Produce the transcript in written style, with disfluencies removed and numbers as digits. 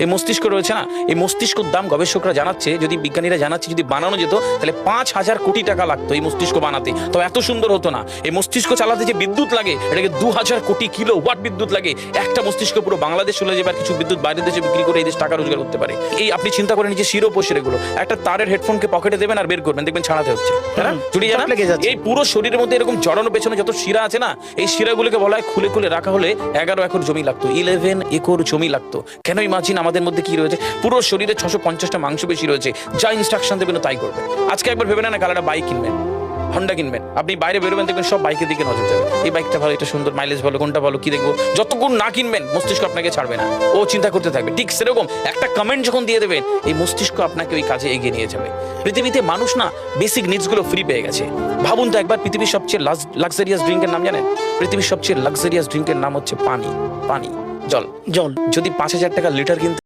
এই মস্তিষ্ক রয়েছে না, এই মস্তিষ্কর দাম গবেষকরা জানাচ্ছে, যদি বিজ্ঞানীরা জানাচ্ছে, যদি বানানো যেত তাহলে 5,000 কোটি টাকা লাগতো এই মস্তিষ্ক বানাতে, তো এত সুন্দর হতো না। এই মস্তিষ্ক চালাতে যে বিদ্যুৎ লাগে এটাকে 2,000 কোটি কিলো ওয়াট বিদ্যুৎ লাগে। একটা মস্তিষ্ক পুরো বাংলাদেশ চলে যাবে, আর কিছু বিদ্যুৎ বাইরের দেশে বিক্রি করে এই দেশ টাকা রোজগার করতে পারে। এই আপনি চিন্তা করেন যে শিরোপশিরাগুলো, একটা তারের হেডফোনকে পকেটে দেবেন আর বের করবেন, দেখবেন ছাড়াতে হচ্ছে, তাই না? জুড়িয়ে জানা এই পুরো শরীরের মধ্যে এরকম জড়ানো পেছনে যত শিরা আছে না, এই শিরাগুলোকে বলা হয় খুলে খুলে রাখা হলে 11 একর জমি লাগতো, 11 একর জমি লাগতো। কেন ইমাজিন আমাদের মধ্যে কি রয়েছে, পুরো শরীরে 650টা মাংসপেশি রয়েছে, যা ইনস্ট্রাকশন দেবেন তাই করবে। আজকে একবার ভেবে না কাল একটা বাইক কিনবেন, হন্ডা কিনবেন, আপনি বাইরে বেরোবেন দেখবেন সব বাইকের দিকে নজর যাবে, এই বাইকটা ভালো, এটা সুন্দর, মাইলেজ ভালো, কোনটা ভালো, কি দেখবো। যতক্ষণ না কিনবেন মস্তিষ্ক আপনাকে ছাড়বে না, ও চিন্তা করতে থাকবে। ঠিক সেরকম একটা কমেন্ট যখন দিয়ে দেবেন, এই মস্তিষ্ক আপনাকে ওই কাজে এগিয়ে নিয়ে যাবে। পৃথিবীতে মানুষ না বেসিক নিডসগুলো ফ্রি পেয়ে গেছে। ভাবুন তো একবার, পৃথিবীর সবচেয়ে লাক্সারিয়াস ড্রিঙ্কের নাম জানেন? পৃথিবীর সবচেয়ে লাক্সারিয়াস ড্রিঙ্কের নাম হচ্ছে পানি। পানি, জল। জল যদি 5,000 টাকা লিটার কিনতে